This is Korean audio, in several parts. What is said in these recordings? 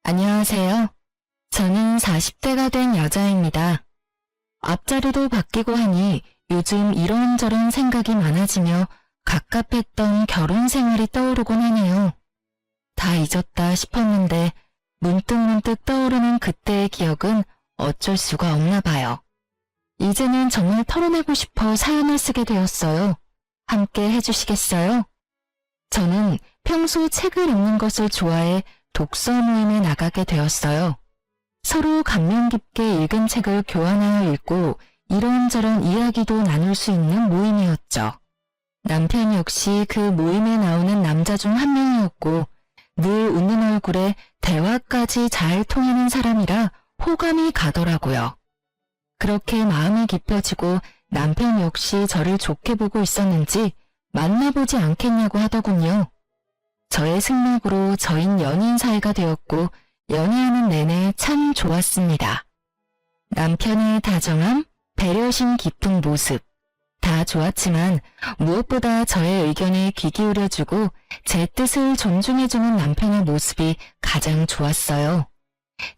안녕하세요. 저는 40대가 된 여자입니다. 앞자리도 바뀌고 하니 요즘 이런저런 생각이 많아지며 갑갑했던 결혼 생활이 떠오르곤 하네요. 다 잊었다 싶었는데 문득문득 떠오르는 그때의 기억은 어쩔 수가 없나 봐요. 이제는 정말 털어내고 싶어 사연을 쓰게 되었어요. 함께 해주시겠어요? 저는 평소 책을 읽는 것을 좋아해 독서 모임에 나가게 되었어요. 서로 감명 깊게 읽은 책을 교환하여 읽고 이런저런 이야기도 나눌 수 있는 모임이었죠. 남편 역시 그 모임에 나오는 남자 중 한 명이었고 늘 웃는 얼굴에 대화까지 잘 통하는 사람이라 호감이 가더라고요. 그렇게 마음이 깊어지고 남편 역시 저를 좋게 보고 있었는지 만나보지 않겠냐고 하더군요. 저의 승낙으로 저흰 연인 사이가 되었고 연애하는 내내 참 좋았습니다. 남편의 다정함, 배려심 깊은 모습 다 좋았지만 무엇보다 저의 의견에 귀 기울여주고 제 뜻을 존중해주는 남편의 모습이 가장 좋았어요.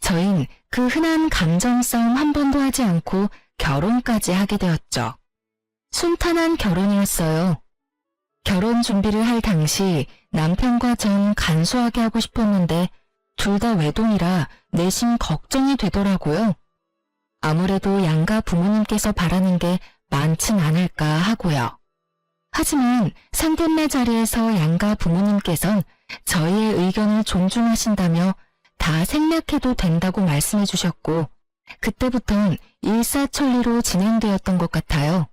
저흰 그 흔한 감정 싸움 한 번도 하지 않고 결혼까지 하게 되었죠. 순탄한 결혼이었어요. 결혼 준비를 할 당시 남편과 전 간소하게 하고 싶었는데 둘 다 외동이라 내심 걱정이 되더라고요. 아무래도 양가 부모님께서 바라는 게 많진 않을까 하고요. 하지만 상견례 자리에서 양가 부모님께선 저희의 의견을 존중하신다며 다 생략해도 된다고 말씀해 주셨고 그때부턴 일사천리로 진행되었던 것 같아요.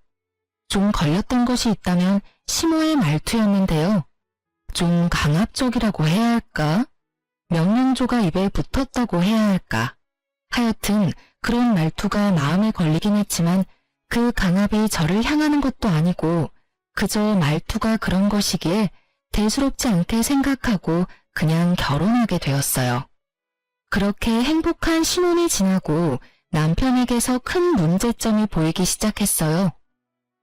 좀 걸렸던 것이 있다면 시모의 말투였는데요. 좀 강압적이라고 해야 할까? 명령조가 입에 붙었다고 해야 할까? 하여튼 그런 말투가 마음에 걸리긴 했지만 그 강압이 저를 향하는 것도 아니고 그저 말투가 그런 것이기에 대수롭지 않게 생각하고 그냥 결혼하게 되었어요. 그렇게 행복한 신혼이 지나고 남편에게서 큰 문제점이 보이기 시작했어요.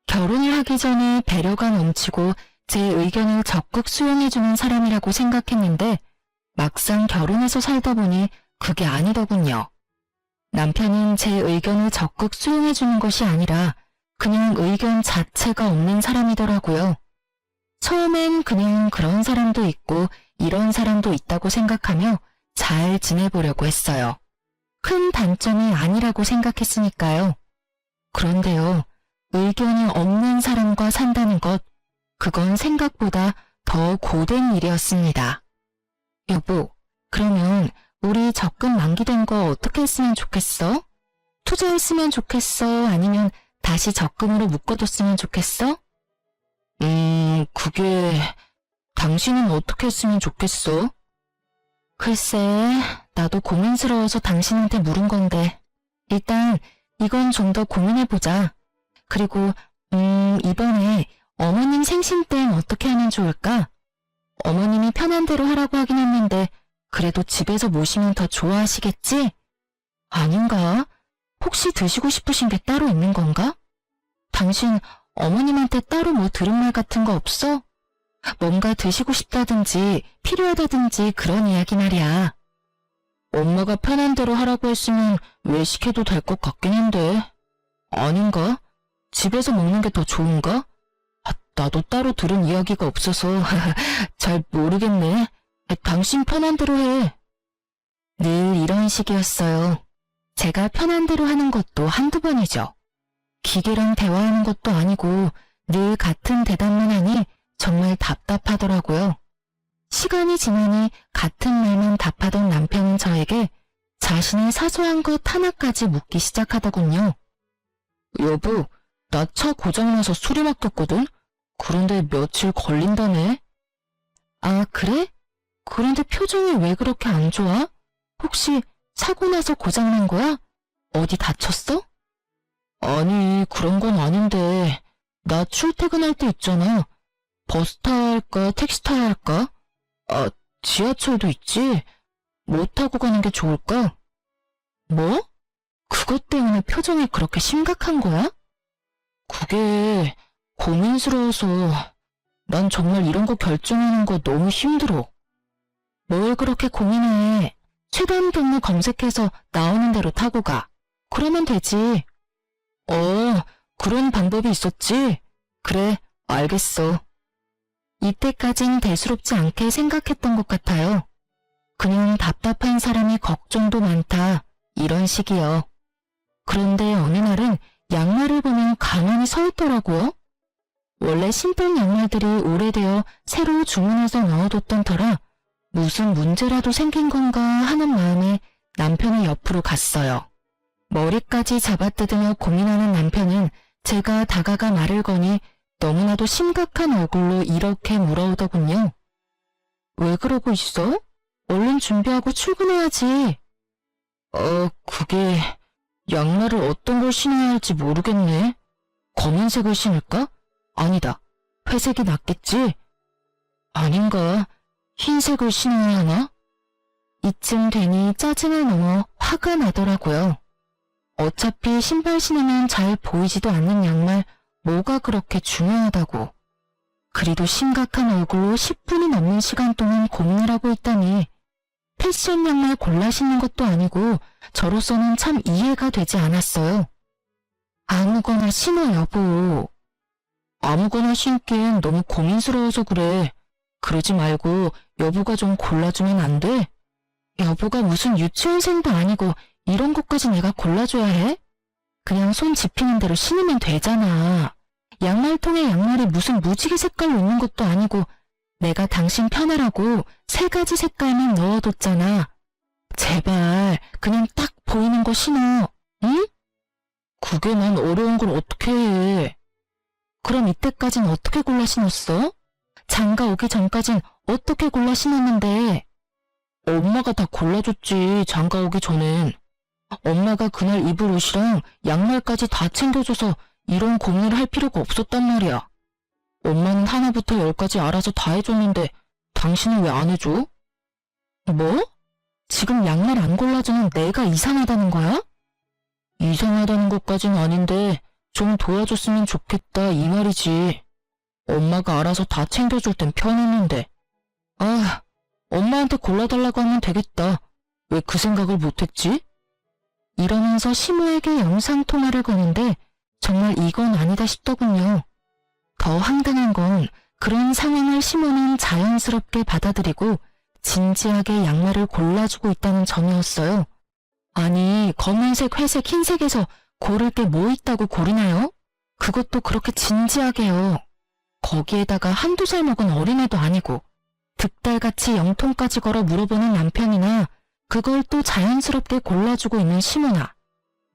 결혼을 하기 전에 배려가 넘치고 제 의견을 적극 수용해주는 사람이라고 생각했는데 막상 결혼해서 살다 보니 그게 아니더군요. 남편은 제 의견을 적극 수용해주는 것이 아니라 그냥 의견 자체가 없는 사람이더라고요. 처음엔 그냥 그런 사람도 있고 이런 사람도 있다고 생각하며 잘 지내보려고 했어요. 큰 단점이 아니라고 생각했으니까요. 그런데요, 의견이 없는 사람과 산다는 것, 그건 생각보다 더 고된 일이었습니다. 여보, 그러면 우리 적금 만기된 거 어떻게 했으면 좋겠어? 투자했으면 좋겠어? 아니면 다시 적금으로 묶어뒀으면 좋겠어? 그게... 당신은 어떻게 했으면 좋겠어? 글쎄, 나도 고민스러워서 당신한테 물은 건데 일단 이건 좀 더 고민해보자. 그리고 이번에 어머님 생신 땐 어떻게 하면 좋을까? 어머님이 편한 대로 하라고 하긴 했는데 그래도 집에서 모시면 더 좋아하시겠지? 아닌가? 혹시 드시고 싶으신 게 따로 있는 건가? 당신 어머님한테 따로 뭐 들은 말 같은 거 없어? 뭔가 드시고 싶다든지 필요하다든지 그런 이야기 말이야. 엄마가 편한 대로 하라고 했으면 외식해도 될 것 같긴 한데. 아닌가? 집에서 먹는 게 더 좋은가? 나도 따로 들은 이야기가 없어서 잘 모르겠네. 당신 편한 대로 해. 늘 이런 식이었어요. 제가 편한 대로 하는 것도 한두 번이죠. 기계랑 대화하는 것도 아니고 늘 같은 대답만 하니 정말 답답하더라고요. 시간이 지나니 같은 말만 답하던 남편은 저에게 자신의 사소한 것 하나까지 묻기 시작하더군요. 여보, 나 차 고장나서 수리 맡겼거든? 그런데 며칠 걸린다네? 아, 그래? 그런데 표정이 왜 그렇게 안 좋아? 혹시 사고 나서 고장난 거야? 어디 다쳤어? 아니, 그런 건 아닌데 나 출퇴근할 때 있잖아. 버스 타야 할까, 택시 타야 할까? 아, 지하철도 있지? 뭐 타고 가는 게 좋을까? 뭐? 그것 때문에 표정이 그렇게 심각한 거야? 그게 고민스러워서 난 정말 이런 거 결정하는 거 너무 힘들어. 뭘 그렇게 고민해. 회관 경로 검색해서 나오는 대로 타고 가. 그러면 되지. 그런 방법이 있었지? 그래, 알겠어. 이때까진 대수롭지 않게 생각했던 것 같아요. 그냥 답답한 사람이 걱정도 많다, 이런 식이요. 그런데 어느 날은 양말을 보면 가만히 서 있더라고요. 원래 신던 양말들이 오래되어 새로 주문해서 넣어뒀던 터라 무슨 문제라도 생긴 건가 하는 마음에 남편의 옆으로 갔어요. 머리까지 잡아뜯으며 고민하는 남편은 제가 다가가 말을 거니 너무나도 심각한 얼굴로 이렇게 물어오더군요. 왜 그러고 있어? 얼른 준비하고 출근해야지. 그게 양말을 어떤 걸 신어야 할지 모르겠네. 검은색을 신을까? 아니다. 회색이 낫겠지? 아닌가? 흰색을 신어야 하나? 이쯤 되니 짜증을 넘어 화가 나더라고요. 어차피 신발 신으면 잘 보이지도 않는 양말 뭐가 그렇게 중요하다고. 그리도 심각한 얼굴로 10분이 넘는 시간 동안 고민을 하고 있다니 패션 양말 골라 신는 것도 아니고 저로서는 참 이해가 되지 않았어요. 아무거나 신어 여보. 아무거나 신기엔 너무 고민스러워서 그래. 그러지 말고 여보가 좀 골라주면 안 돼? 여보가 무슨 유치원생도 아니고 이런 것까지 내가 골라줘야 해? 그냥 손 집히는 대로 신으면 되잖아. 양말통에 양말이 무슨 무지개 색깔로 있는 것도 아니고 내가 당신 편하라고 3가지 색깔만 넣어뒀잖아. 제발 그냥 딱 보이는 거 신어. 응? 그게 난 어려운 걸 어떻게 해. 그럼 이때까진 어떻게 골라 신었어? 장가 오기 전까진 어떻게 골라 신었는데? 엄마가 다 골라줬지, 장가 오기 전엔. 엄마가 그날 입을 옷이랑 양말까지 다 챙겨줘서 이런 고민을 할 필요가 없었단 말이야. 엄마는 하나부터 10까지 알아서 다 해줬는데 당신은 왜 안 해줘? 뭐? 지금 양말 안 골라주는 내가 이상하다는 거야? 이상하다는 것까진 아닌데 좀 도와줬으면 좋겠다 이 말이지. 엄마가 알아서 다 챙겨줄 땐 편했는데. 엄마한테 골라달라고 하면 되겠다. 왜 그 생각을 못했지? 이러면서 시모에게 영상통화를 거는데 정말 이건 아니다 싶더군요. 더 황당한 건 그런 상황을 시모는 자연스럽게 받아들이고 진지하게 양말을 골라주고 있다는 점이었어요. 아니, 검은색, 회색, 흰색에서 고를 게 뭐 있다고 고르나요? 그것도 그렇게 진지하게요. 거기에다가 1~2살 먹은 어린애도 아니고 득달같이 영통까지 걸어 물어보는 남편이나 그걸 또 자연스럽게 골라주고 있는 시모나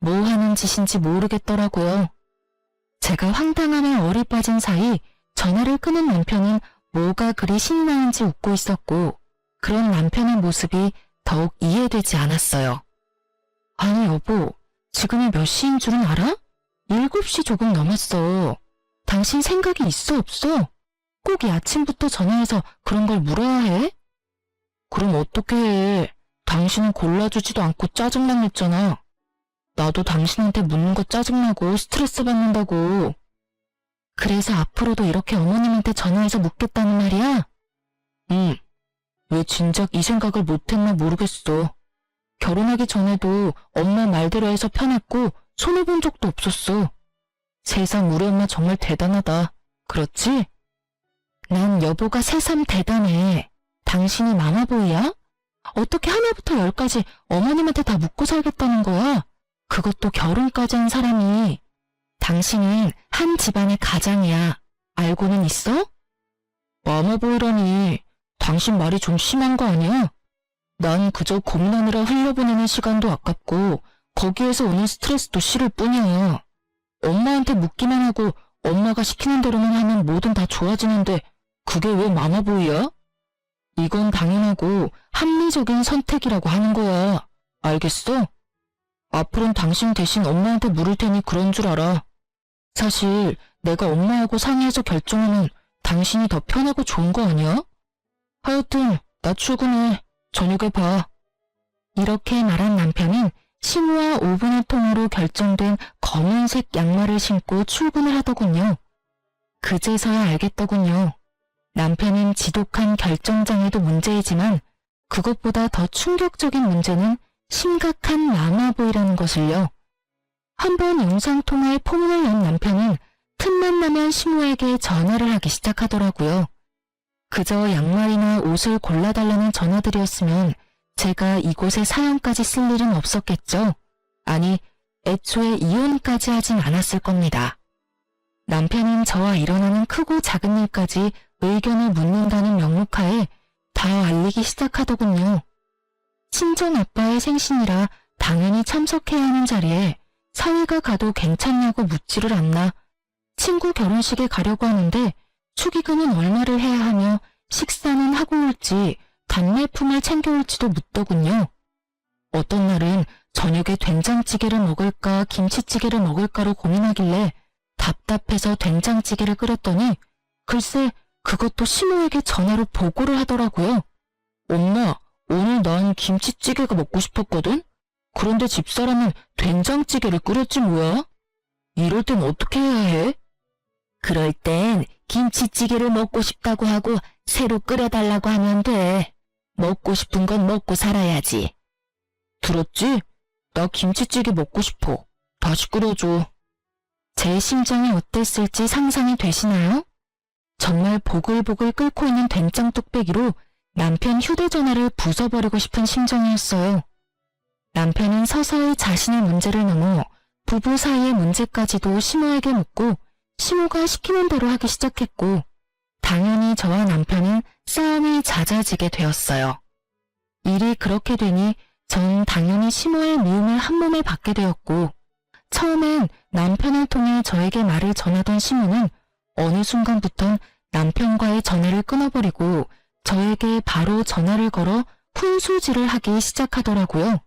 뭐 하는 짓인지 모르겠더라고요. 제가 황당함에 얼이 빠진 사이 전화를 끊은 남편은 뭐가 그리 신이 나는지 웃고 있었고 그런 남편의 모습이 더욱 이해되지 않았어요. 아니 여보, 지금이 몇 시인 줄은 알아? 7시 조금 넘었어. 당신 생각이 있어 없어? 꼭 이 아침부터 전화해서 그런 걸 물어야 해? 그럼 어떻게 해? 당신은 골라주지도 않고 짜증만 냈잖아. 나도 당신한테 묻는 거 짜증나고 스트레스 받는다고. 그래서 앞으로도 이렇게 어머님한테 전화해서 묻겠다는 말이야? 응. 왜 진작 이 생각을 못했나 모르겠어. 결혼하기 전에도 엄마 말대로 해서 편했고 손해본 적도 없었어. 세상 우리 엄마 정말 대단하다. 그렇지? 난 여보가 새삼 대단해. 당신이 마마보이야? 어떻게 하나부터 10까지 어머님한테 다 묻고 살겠다는 거야? 그것도 결혼까지 한 사람이. 당신은 한 집안의 가장이야. 알고는 있어? 마마보이라니. 당신 말이 좀 심한 거 아니야? 난 그저 고민하느라 흘려보내는 시간도 아깝고 거기에서 오는 스트레스도 싫을 뿐이야. 엄마한테 묻기만 하고 엄마가 시키는 대로만 하면 뭐든 다 좋아지는데 그게 왜 마마보이야? 이건 당연하고 합리적인 선택이라고 하는 거야. 알겠어? 앞으로는 당신 대신 엄마한테 물을 테니 그런 줄 알아. 사실 내가 엄마하고 상의해서 결정하면 당신이 더 편하고 좋은 거 아니야? 하여튼 나 출근해. 저녁에 봐. 이렇게 말한 남편은 시모와 5분의 통화로 결정된 검은색 양말을 신고 출근을 하더군요. 그제서야 알겠더군요. 남편은 지독한 결정장애도 문제이지만 그것보다 더 충격적인 문제는 심각한 마마보이라는 것을요. 한번 영상통화에 포문을 연 남편은 틈만 나면 시모에게 전화를 하기 시작하더라고요. 그저 양말이나 옷을 골라달라는 전화들이었으면 제가 이곳에 사연까지 쓸 일은 없었겠죠. 아니, 애초에 이혼까지 하진 않았을 겁니다. 남편은 저와 일어나는 크고 작은 일까지 의견을 묻는다는 명목하에 다 알리기 시작하더군요. 친정아빠의 생신이라 당연히 참석해야 하는 자리에 사위가 가도 괜찮냐고 묻지를 않나. 친구 결혼식에 가려고 하는데 축의금은 얼마를 해야 하며 식사는 하고 올지 답례품을 챙겨올지도 묻더군요. 어떤 날은 저녁에 된장찌개를 먹을까 김치찌개를 먹을까로 고민하길래 답답해서 된장찌개를 끓였더니 글쎄 그것도 시모에게 전화로 보고를 하더라고요. 엄마, 오늘 난 김치찌개가 먹고 싶었거든? 그런데 집사람은 된장찌개를 끓였지 뭐야? 이럴 땐 어떻게 해야 해? 그럴 땐 김치찌개를 먹고 싶다고 하고 새로 끓여달라고 하면 돼. 먹고 싶은 건 먹고 살아야지. 들었지? 나 김치찌개 먹고 싶어. 다시 끓여줘. 제 심정이 어땠을지 상상이 되시나요? 정말 보글보글 끓고 있는 된장 뚝배기로 남편 휴대전화를 부숴버리고 싶은 심정이었어요. 남편은 서서히 자신의 문제를 넘어 부부 사이의 문제까지도 시모에게 묻고 시모가 시키는 대로 하기 시작했고 당연히 저와 남편은 싸움이 잦아지게 되었어요. 일이 그렇게 되니 전 당연히 시모의 미움을 한몸에 받게 되었고 처음엔 남편을 통해 저에게 말을 전하던 시모는 어느 순간부턴 남편과의 전화를 끊어버리고 저에게 바로 전화를 걸어 훈수질을 하기 시작하더라고요.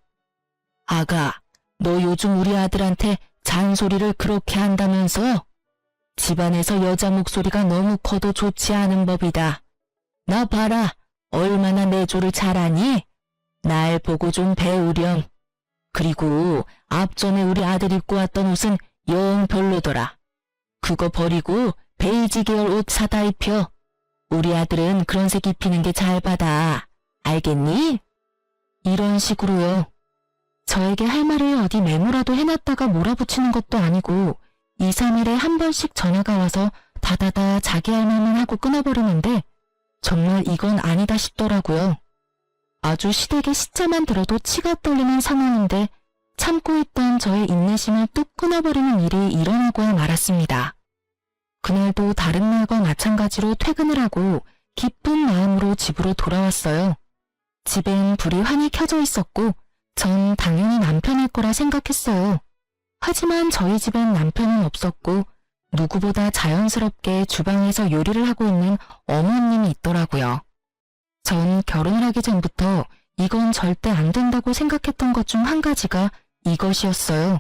아가, 너 요즘 우리 아들한테 잔소리를 그렇게 한다면서? 집안에서 여자 목소리가 너무 커도 좋지 않은 법이다. 나 봐라, 얼마나 내조를 잘하니? 날 보고 좀 배우렴. 그리고 앞전에 우리 아들 입고 왔던 옷은 영 별로더라. 그거 버리고 베이지 계열 옷 사다 입혀. 우리 아들은 그런 색 입히는 게 잘 받아. 알겠니? 이런 식으로요. 저에게 할 말을 어디 메모라도 해놨다가 몰아붙이는 것도 아니고 2, 3일에 한 번씩 전화가 와서 다다다 자기 할 말만 하고 끊어버리는데 정말 이건 아니다 싶더라고요. 아주 시댁의 시자만 들어도 치가 떨리는 상황인데 참고 있던 저의 인내심을 뚝 끊어버리는 일이 일어나고야 말았습니다. 그날도 다른 날과 마찬가지로 퇴근을 하고 기쁜 마음으로 집으로 돌아왔어요. 집엔 불이 환히 켜져 있었고 전 당연히 남편일 거라 생각했어요. 하지만 저희 집엔 남편은 없었고 누구보다 자연스럽게 주방에서 요리를 하고 있는 어머님이 있더라고요. 전 결혼을 하기 전부터 이건 절대 안 된다고 생각했던 것 중 한 가지가 이것이었어요.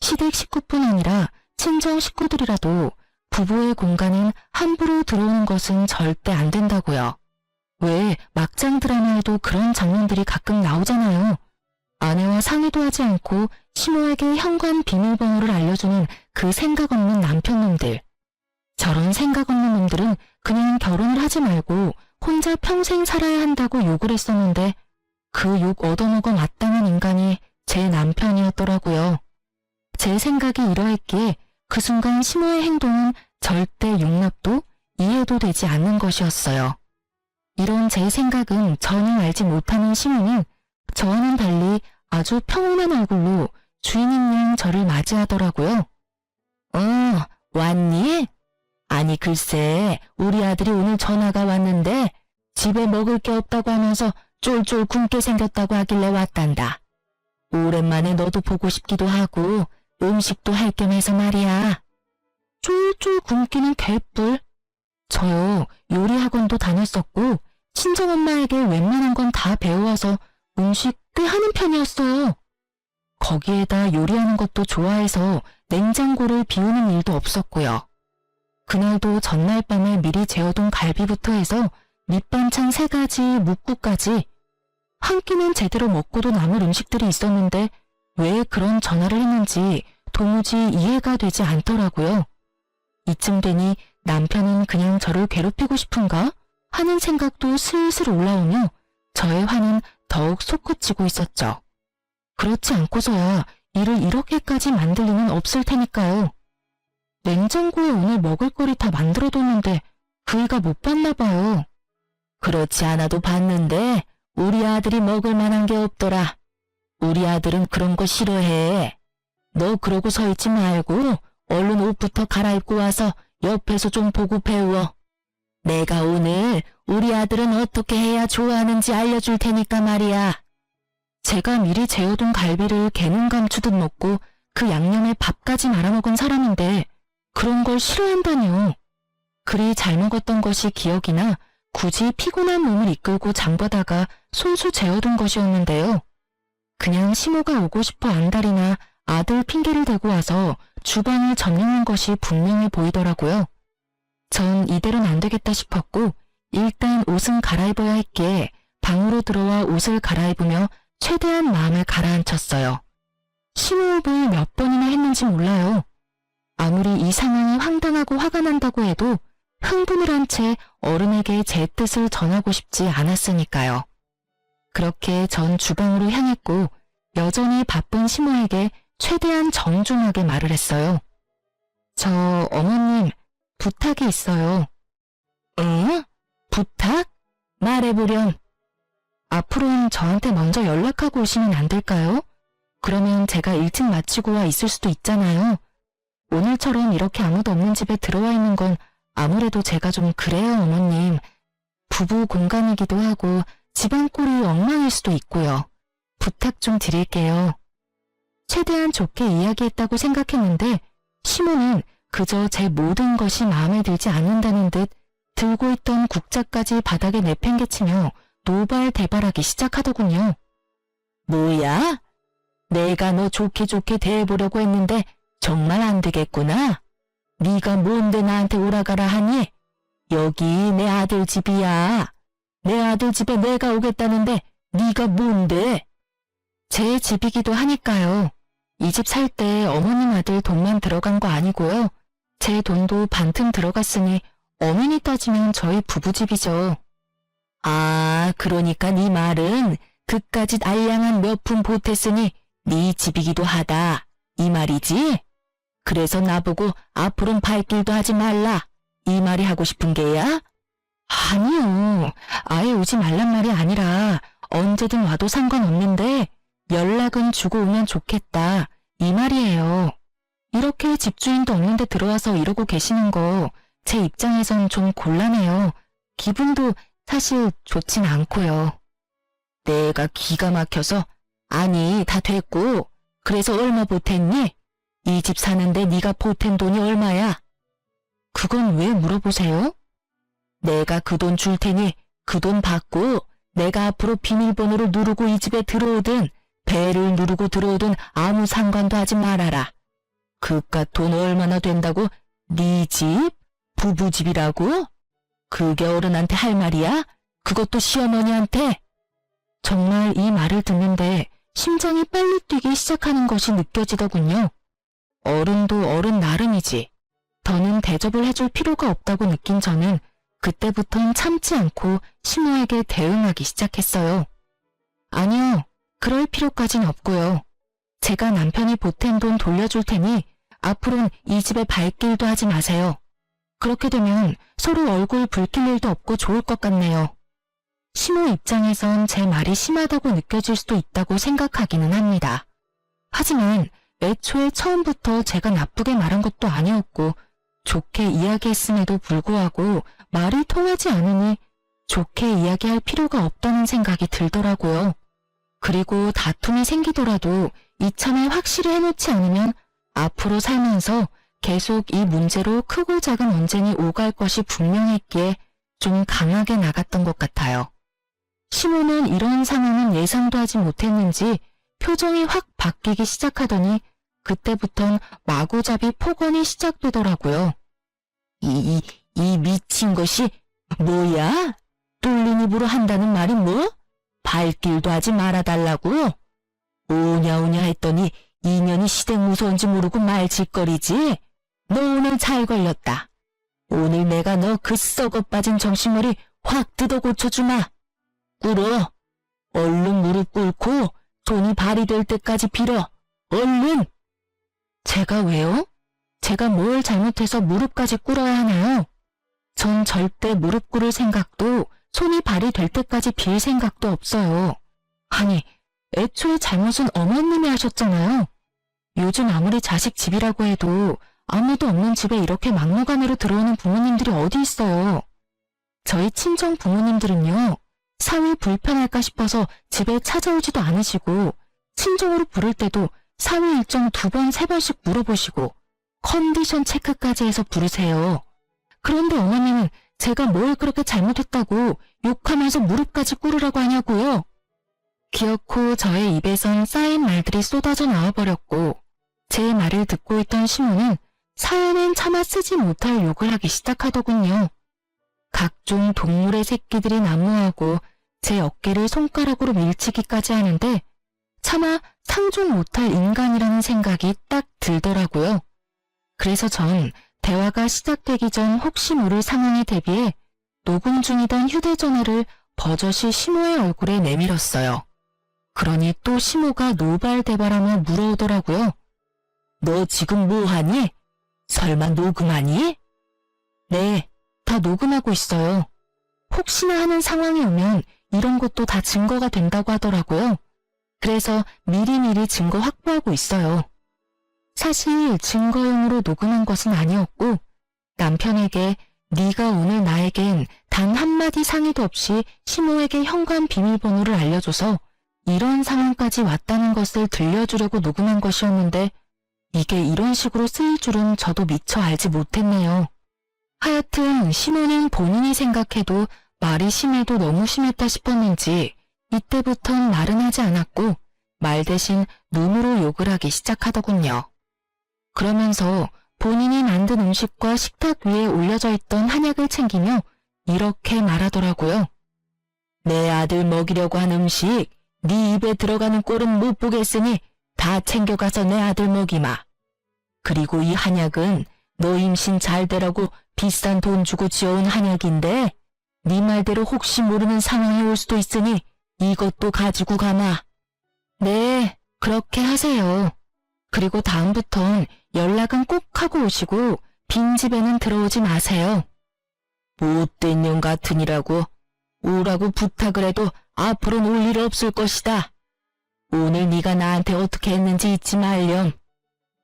시댁 식구뿐 아니라 친정 식구들이라도 부부의 공간은 함부로 들어오는 것은 절대 안 된다고요. 왜 막장 드라마에도 그런 장면들이 가끔 나오잖아요. 아내와 상의도 하지 않고 시모에게 현관 비밀번호를 알려주는 그 생각 없는 남편놈들. 저런 생각 없는 놈들은 그냥 결혼을 하지 말고 혼자 평생 살아야 한다고 욕을 했었는데 그 욕 얻어먹어 마땅한 인간이 제 남편이었더라고요. 제 생각이 이러했기에 그 순간 시모의 행동은 절대 용납도 이해도 되지 않는 것이었어요. 이런 제 생각은 전혀 알지 못하는 시모는 저와는 달리 아주 평온한 얼굴로 주인인 양 저를 맞이하더라고요. 왔니? 아니 글쎄 우리 아들이 오늘 전화가 왔는데 집에 먹을 게 없다고 하면서 쫄쫄 굶게 생겼다고 하길래 왔단다. 오랜만에 너도 보고 싶기도 하고 음식도 할 겸 해서 말이야. 쫄쫄 굶기는 개뿔. 저요 요리 학원도 다녔었고 친정엄마에게 웬만한 건 다 배워와서 음식 꽤 하는 편이었어요. 거기에다 요리하는 것도 좋아해서 냉장고를 비우는 일도 없었고요. 그날도 전날 밤에 미리 재워둔 갈비부터 해서 밑반찬 3가지, 묵국까지 한 끼는 제대로 먹고도 남을 음식들이 있었는데 왜 그런 전화를 했는지 도무지 이해가 되지 않더라고요. 이쯤 되니 남편은 그냥 저를 괴롭히고 싶은가 하는 생각도 슬슬 올라오며 저의 화는 더욱 솟구치고 있었죠. 그렇지 않고서야 일을 이렇게까지 만들 리는 없을 테니까요. 냉장고에 오늘 먹을거리 다 만들어뒀는데 그이가 못 봤나 봐요. 그렇지 않아도 봤는데 우리 아들이 먹을 만한 게 없더라. 우리 아들은 그런 거 싫어해. 너 그러고 서 있지 말고 얼른 옷부터 갈아입고 와서 옆에서 좀 보고 배워. 내가 오늘 우리 아들은 어떻게 해야 좋아하는지 알려줄 테니까 말이야. 제가 미리 재워둔 갈비를 개눈 감추듯 먹고 그 양념에 밥까지 말아먹은 사람인데 그런 걸 싫어한다뇨. 그리 잘 먹었던 것이 기억이나 굳이 피곤한 몸을 이끌고 장보다가 손수 재워둔 것이었는데요. 그냥 시모가 오고 싶어 안달이나 아들 핑계를 대고 와서 주방을 점령한 것이 분명해 보이더라고요. 전 이대로는 안 되겠다 싶었고 일단 옷은 갈아입어야 했기에 방으로 들어와 옷을 갈아입으며 최대한 마음을 가라앉혔어요. 심호흡을 몇 번이나 했는지 몰라요. 아무리 이 상황이 황당하고 화가 난다고 해도 흥분을 한 채 어른에게 제 뜻을 전하고 싶지 않았으니까요. 그렇게 전 주방으로 향했고 여전히 바쁜 시모에게 최대한 정중하게 말을 했어요. 저 어머님 부탁이 있어요. 응? 부탁? 말해보렴. 앞으로는 저한테 먼저 연락하고 오시면 안 될까요? 그러면 제가 일찍 마치고 와 있을 수도 있잖아요. 오늘처럼 이렇게 아무도 없는 집에 들어와 있는 건 아무래도 제가 좀 그래요, 어머님. 부부 공간이기도 하고 집안 꼴이 엉망일 수도 있고요. 부탁 좀 드릴게요. 최대한 좋게 이야기했다고 생각했는데 시모는 그저 제 모든 것이 마음에 들지 않는다는 듯 들고 있던 국자까지 바닥에 내팽개치며 노발대발하기 시작하더군요. 뭐야? 내가 너 좋게 대해보려고 했는데 정말 안 되겠구나. 네가 뭔데 나한테 오라가라 하니? 여기 내 아들 집이야. 내 아들 집에 내가 오겠다는데 네가 뭔데? 제 집이기도 하니까요. 이 집 살 때 어머님 아들 돈만 들어간 거 아니고요. 제 돈도 반틈 들어갔으니 어머니 따지면 저희 부부집이죠. 아, 그러니까 네 말은 그까짓 알량한 몇 푼 보탰으니 네 집이기도 하다. 이 말이지? 그래서 나보고 앞으로는 발길도 하지 말라. 이 말이 하고 싶은 게야? 아니요. 아예 오지 말란 말이 아니라 언제든 와도 상관없는데 연락은 주고 오면 좋겠다. 이 말이에요. 이렇게 집주인도 없는데 들어와서 이러고 계시는 거 제 입장에선 좀 곤란해요. 기분도 사실 좋진 않고요. 내가 기가 막혀서 아니 다 됐고 그래서 얼마 보탰니? 이 집 사는데 네가 보탠 돈이 얼마야? 그건 왜 물어보세요? 내가 그 돈 줄 테니 그 돈 받고 내가 앞으로 비밀번호를 누르고 이 집에 들어오든 배를 누르고 들어오든 아무 상관도 하지 말아라. 그깟 돈 얼마나 된다고 네 집? 부부집이라고? 그게 어른한테 할 말이야? 그것도 시어머니한테? 정말 이 말을 듣는데 심장이 빨리 뛰기 시작하는 것이 느껴지더군요. 어른도 어른 나름이지. 더는 대접을 해줄 필요가 없다고 느낀 저는 그때부턴 참지 않고 시모에게 대응하기 시작했어요. 아니요, 그럴 필요까진 없고요. 제가 남편이 보탠 돈 돌려줄 테니 앞으로는 이 집에 발길도 하지 마세요. 그렇게 되면 서로 얼굴 붉힐 일도 없고 좋을 것 같네요. 시모 입장에선 제 말이 심하다고 느껴질 수도 있다고 생각하기는 합니다. 하지만 애초에 처음부터 제가 나쁘게 말한 것도 아니었고 좋게 이야기했음에도 불구하고 말이 통하지 않으니 좋게 이야기할 필요가 없다는 생각이 들더라고요. 그리고 다툼이 생기더라도 이참에 확실히 해놓지 않으면 앞으로 살면서 계속 이 문제로 크고 작은 언쟁이 오갈 것이 분명했기에 좀 강하게 나갔던 것 같아요. 시모는 이런 상황은 예상도 하지 못했는지 표정이 확 바뀌기 시작하더니 그때부턴 마구잡이 폭언이 시작되더라고요. 이 미친 것이 뭐야? 뚫린 입으로 한다는 말이 뭐? 발길도 하지 말아달라고? 오냐오냐 했더니 이년이 시댁 무서운지 모르고 말짓거리지? 너 오늘 잘 걸렸다. 오늘 내가 너 그 썩어 빠진 정신머리 확 뜯어 고쳐주마. 꿇어. 얼른 무릎 꿇고 손이 발이 될 때까지 빌어. 얼른! 제가 왜요? 제가 뭘 잘못해서 무릎까지 꿇어야 하나요? 전 절대 무릎 꿇을 생각도 손이 발이 될 때까지 빌 생각도 없어요. 아니, 애초에 잘못은 어머님이 하셨잖아요. 요즘 아무리 자식 집이라고 해도 아무도 없는 집에 이렇게 막무가내로 들어오는 부모님들이 어디 있어요. 저희 친정 부모님들은요, 사위 불편할까 싶어서 집에 찾아오지도 않으시고 친정으로 부를 때도 사위 일정 2번, 3번씩 물어보시고 컨디션 체크까지 해서 부르세요. 그런데 어머님은 제가 뭘 그렇게 잘못했다고 욕하면서 무릎까지 꿇으라고 하냐고요. 기어코 저의 입에선 쌓인 말들이 쏟아져 나와버렸고 제 말을 듣고 있던 시모는 사연은 차마 쓰지 못할 욕을 하기 시작하더군요. 각종 동물의 새끼들이 난무하고 제 어깨를 손가락으로 밀치기까지 하는데 차마 상종 못할 인간이라는 생각이 딱 들더라고요. 그래서 전 대화가 시작되기 전 혹시 모를 상황에 대비해 녹음 중이던 휴대전화를 버젓이 시모의 얼굴에 내밀었어요. 그러니 또 시모가 노발대발하며 물어오더라고요. 너 지금 뭐하니? 설마 녹음하니? 네, 다 녹음하고 있어요. 혹시나 하는 상황이 오면 이런 것도 다 증거가 된다고 하더라고요. 그래서 미리미리 증거 확보하고 있어요. 사실 증거용으로 녹음한 것은 아니었고 남편에게 네가 오늘 나에겐 단 한마디 상의도 없이 시모에게 현관 비밀번호를 알려줘서 이런 상황까지 왔다는 것을 들려주려고 녹음한 것이었는데 이게 이런 식으로 쓰일 줄은 저도 미처 알지 못했네요. 하여튼 시모는 본인이 생각해도 말이 심해도 너무 심했다 싶었는지 이때부턴 말은 하지 않았고 말 대신 눈으로 욕을 하기 시작하더군요. 그러면서 본인이 만든 음식과 식탁 위에 올려져 있던 한약을 챙기며 이렇게 말하더라고요. 내 아들 먹이려고 한 음식 네 입에 들어가는 꼴은 못 보겠으니 다 챙겨가서 내 아들 먹이마. 그리고 이 한약은 너 임신 잘 되라고 비싼 돈 주고 지어온 한약인데 네 말대로 혹시 모르는 상황이 올 수도 있으니 이것도 가지고 가마. 네, 그렇게 하세요. 그리고 다음부턴 연락은 꼭 하고 오시고 빈집에는 들어오지 마세요. 못된 년 같으니라고 오라고 부탁을 해도 앞으로는 올 일 없을 것이다. 오늘 네가 나한테 어떻게 했는지 잊지 말렴.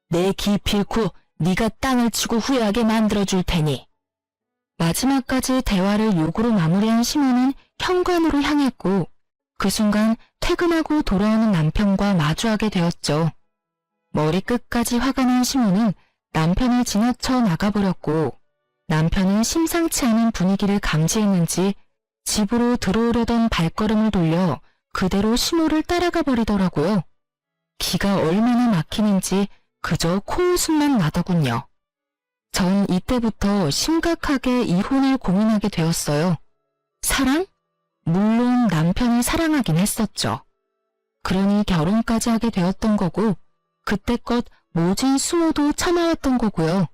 내 기필코 네가 땅을 치고 후회하게 만들어줄 테니. 마지막까지 대화를 욕으로 마무리한 시모는 현관으로 향했고 그 순간 퇴근하고 돌아오는 남편과 마주하게 되었죠. 머리끝까지 화가 난 시모는 남편을 지나쳐 나가버렸고 남편은 심상치 않은 분위기를 감지했는지 집으로 들어오려던 발걸음을 돌려 그대로 시모를 따라가 버리더라고요. 기가 얼마나 막히는지 그저 코웃음만 나더군요. 전 이때부터 심각하게 이혼을 고민하게 되었어요. 사랑? 물론 남편을 사랑하긴 했었죠. 그러니 결혼까지 하게 되었던 거고 그때껏 모진 수모도 참아왔던 거고요.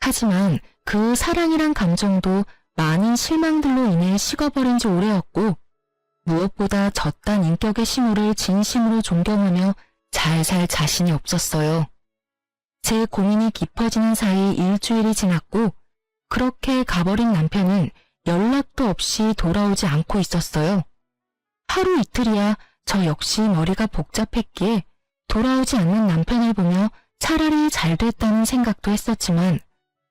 하지만 그 사랑이란 감정도 많은 실망들로 인해 식어버린 지 오래였고 무엇보다 저딴 인격의 시모를 진심으로 존경하며 잘 살 자신이 없었어요. 제 고민이 깊어지는 사이 일주일이 지났고 그렇게 가버린 남편은 연락도 없이 돌아오지 않고 있었어요. 하루 이틀이야 저 역시 머리가 복잡했기에 돌아오지 않는 남편을 보며 차라리 잘 됐다는 생각도 했었지만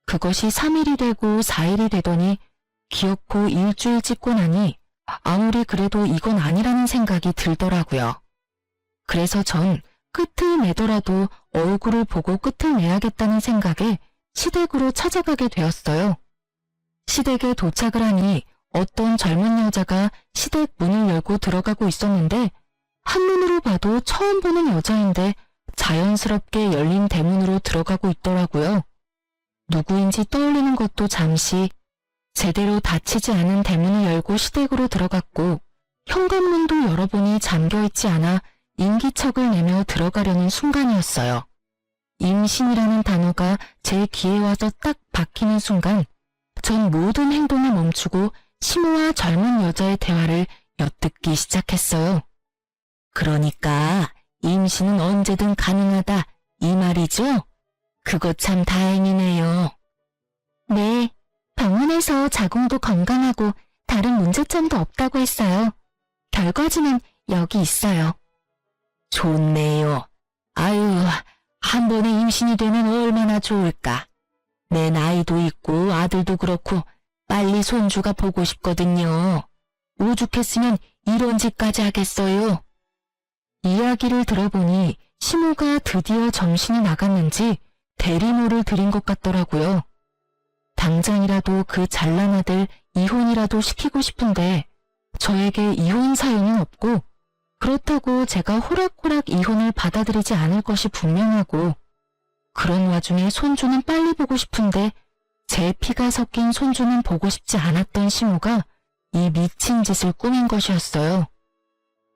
그것이 3일이 되고 4일이 되더니 기어코 일주일 찍고 나니 아무리 그래도 이건 아니라는 생각이 들더라고요. 그래서 전 끝을 내더라도 얼굴을 보고 끝을 내야겠다는 생각에 시댁으로 찾아가게 되었어요. 시댁에 도착을 하니 어떤 젊은 여자가 시댁 문을 열고 들어가고 있었는데 한눈으로 봐도 처음 보는 여자인데 자연스럽게 열린 대문으로 들어가고 있더라고요. 누구인지 떠올리는 것도 잠시 제대로 닫히지 않은 대문을 열고 시댁으로 들어갔고 현관문도 열어보니 잠겨있지 않아 인기척을 내며 들어가려는 순간이었어요. 임신이라는 단어가 제 귀에 와서 딱 박히는 순간 전 모든 행동을 멈추고 시모와 젊은 여자의 대화를 엿듣기 시작했어요. 그러니까 임신은 언제든 가능하다 이 말이죠? 그거 참 다행이네요. 네, 병원에서 자궁도 건강하고 다른 문제점도 없다고 했어요. 결과지는 여기 있어요. 좋네요. 아유, 한 번에 임신이 되면 얼마나 좋을까. 내 나이도 있고 아들도 그렇고 빨리 손주가 보고 싶거든요. 오죽했으면 이런 짓까지 하겠어요. 이야기를 들어보니 시모가 드디어 정신이 나갔는지 대리모를 들인 것 같더라고요. 당장이라도 그 잘난 아들 이혼이라도 시키고 싶은데 저에게 이혼 사유는 없고 그렇다고 제가 호락호락 이혼을 받아들이지 않을 것이 분명하고 그런 와중에 손주는 빨리 보고 싶은데 제 피가 섞인 손주는 보고 싶지 않았던 시모가 이 미친 짓을 꾸민 것이었어요.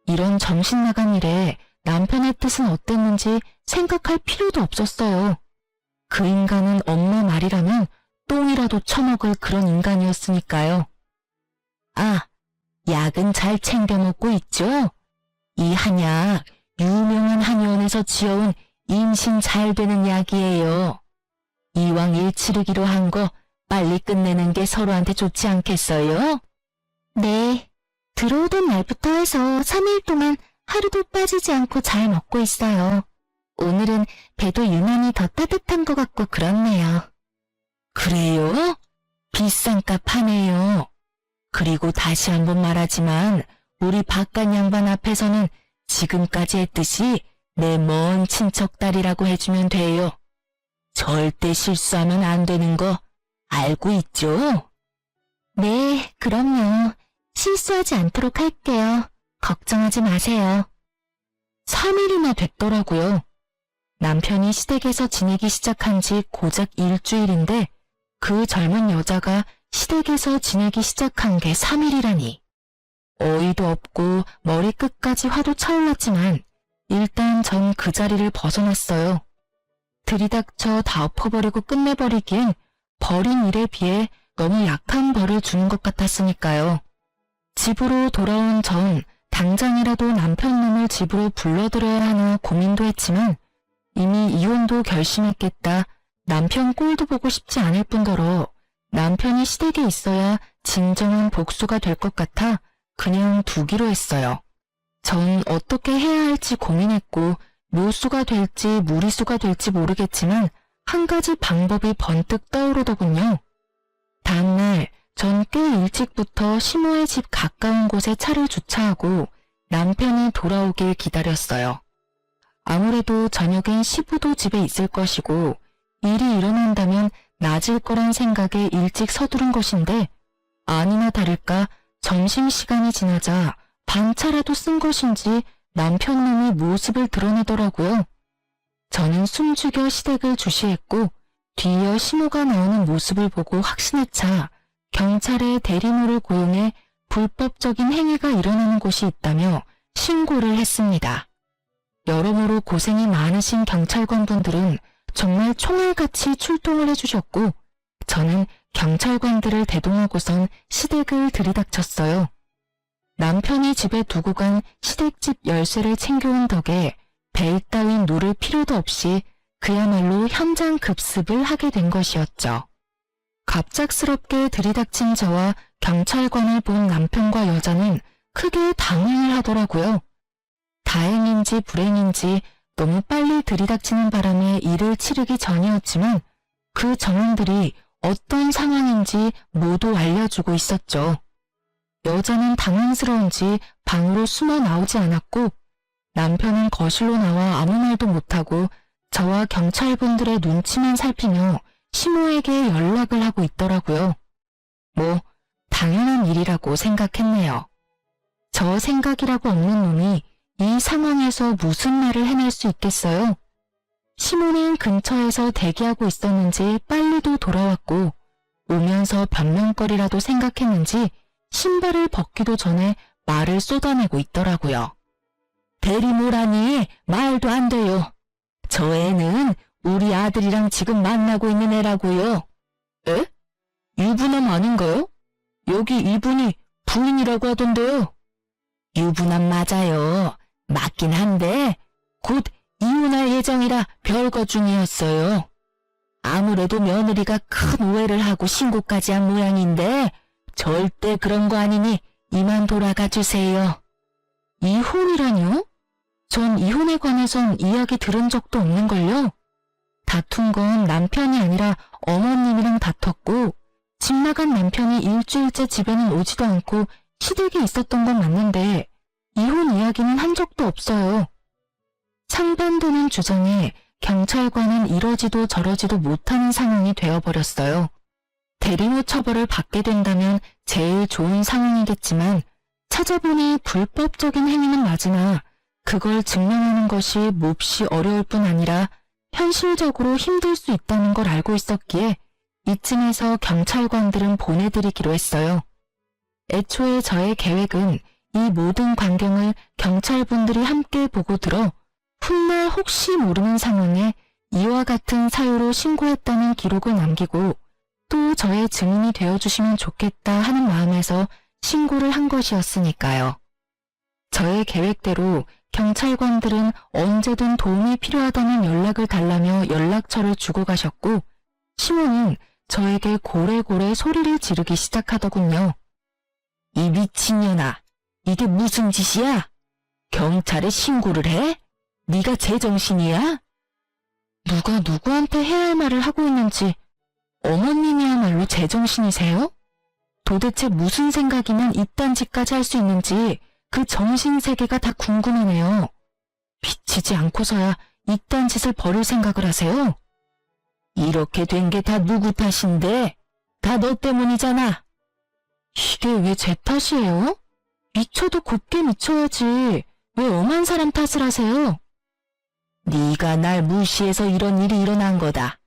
이런 정신 나간 일에 남편의 뜻은 어땠는지 생각할 필요도 없었어요. 그 인간은 엄마 말이라면 똥이라도 처먹을 그런 인간이었으니까요. 아, 약은 잘 챙겨 먹고 있죠? 이 한약 유명한 한의원에서 지어온 임신 잘 되는 약이에요. 이왕 일 치르기로 한 거 빨리 끝내는 게 서로한테 좋지 않겠어요? 네, 들어오던 날부터 해서 3일 동안 하루도 빠지지 않고 잘 먹고 있어요. 오늘은 배도 유난히 더 따뜻한 것 같고 그렇네요. 그래요? 비싼 값 하네요. 그리고 다시 한번 말하지만 우리 바깥 양반 앞에서는 지금까지 했듯이 내 먼 친척 딸이라고 해주면 돼요. 절대 실수하면 안 되는 거 알고 있죠? 네, 그럼요. 실수하지 않도록 할게요. 걱정하지 마세요. 3일이나 됐더라고요. 남편이 시댁에서 지내기 시작한 지 고작 일주일인데 그 젊은 여자가 시댁에서 지내기 시작한 게 3일이라니. 어이도 없고 머리끝까지 화도 차올랐지만 일단 전 그 자리를 벗어났어요. 들이닥쳐 다 엎어버리고 끝내버리기엔 벌인 일에 비해 너무 약한 벌을 주는 것 같았으니까요. 집으로 돌아온 전 당장이라도 남편 놈을 집으로 불러들여야 하나 고민도 했지만 이미 이혼도 결심했겠다. 남편 꼴도 보고 싶지 않을 뿐더러 남편이 시댁에 있어야 진정한 복수가 될 것 같아 그냥 두기로 했어요. 전 어떻게 해야 할지 고민했고 묘수가 될지 무리수가 될지 모르겠지만 한 가지 방법이 번뜩 떠오르더군요. 다음날 전 꽤 일찍부터 시모의 집 가까운 곳에 차를 주차하고 남편이 돌아오길 기다렸어요. 아무래도 저녁엔 시부도 집에 있을 것이고 일이 일어난다면 낮을 거란 생각에 일찍 서두른 것인데 아니나 다를까 점심시간이 지나자 반차라도 쓴 것인지 남편 놈이 모습을 드러내더라고요. 저는 숨죽여 시댁을 주시했고 뒤이어 시모가 나오는 모습을 보고 확신에 차 경찰에 대리모를 고용해 불법적인 행위가 일어나는 곳이 있다며 신고를 했습니다. 여러모로 고생이 많으신 경찰관분들은 정말 총알같이 출동을 해주셨고 저는 경찰관들을 대동하고선 시댁을 들이닥쳤어요. 남편이 집에 두고 간 시댁집 열쇠를 챙겨온 덕에 벨 따윈 누를 필요도 없이 그야말로 현장 급습을 하게 된 것이었죠. 갑작스럽게 들이닥친 저와 경찰관을 본 남편과 여자는 크게 당황을 하더라고요. 다행인지 불행인지 너무 빨리 들이닥치는 바람에 일을 치르기 전이었지만 그 정황들이 어떤 상황인지 모두 알려주고 있었죠. 여자는 당황스러운지 방으로 숨어 나오지 않았고 남편은 거실로 나와 아무 말도 못하고 저와 경찰분들의 눈치만 살피며 시모에게 연락을 하고 있더라고요. 뭐 당연한 일이라고 생각했네요. 저 생각이라고 없는 놈이 이 상황에서 무슨 말을 해낼 수 있겠어요? 시모는 근처에서 대기하고 있었는지 빨리도 돌아왔고 오면서 변명거리라도 생각했는지 신발을 벗기도 전에 말을 쏟아내고 있더라고요. 대리모라니 말도 안 돼요. 저 애는 우리 아들이랑 지금 만나고 있는 애라고요. 에? 유부남 아닌가요? 여기 이분이 부인이라고 하던데요. 유부남 맞아요. 맞긴 한데 곧 이혼할 예정이라 별거 중이었어요. 아무래도 며느리가 큰 오해를 하고 신고까지 한 모양인데 절대 그런 거 아니니 이만 돌아가 주세요. 이혼이라뇨? 전 이혼에 관해선 이야기 들은 적도 없는걸요. 다툰 건 남편이 아니라 어머님이랑 다퉜고 집 나간 남편이 일주일째 집에는 오지도 않고 시댁에 있었던 건 맞는데 이혼 이야기는 한 적도 없어요. 상반되는 주장에 경찰관은 이러지도 저러지도 못하는 상황이 되어버렸어요. 대리모 처벌을 받게 된다면 제일 좋은 상황이겠지만 찾아보니 불법적인 행위는 맞으나 그걸 증명하는 것이 몹시 어려울 뿐 아니라 현실적으로 힘들 수 있다는 걸 알고 있었기에 이쯤에서 경찰관들은 보내드리기로 했어요. 애초에 저의 계획은 이 모든 광경을 경찰분들이 함께 보고 들어 훗날 혹시 모르는 상황에 이와 같은 사유로 신고했다는 기록을 남기고 또 저의 증인이 되어주시면 좋겠다 하는 마음에서 신고를 한 것이었으니까요. 저의 계획대로 경찰관들은 언제든 도움이 필요하다는 연락을 달라며 연락처를 주고 가셨고 시모는 저에게 고래고래 소리를 지르기 시작하더군요. 이 미친년아, 이게 무슨 짓이야? 경찰에 신고를 해? 네가 제정신이야? 누가 누구한테 해야 할 말을 하고 있는지 어머님이야말로 제정신이세요? 도대체 무슨 생각이면 이딴 짓까지 할 수 있는지 그 정신세계가 다 궁금하네요. 비치지 않고서야 이딴 짓을 벌일 생각을 하세요? 이렇게 된 게 다 누구 탓인데? 다 너 때문이잖아. 이게 왜 제 탓이에요? 미쳐도 곱게 미쳐야지. 왜 엄한 사람 탓을 하세요? 네가 날 무시해서 이런 일이 일어난 거다.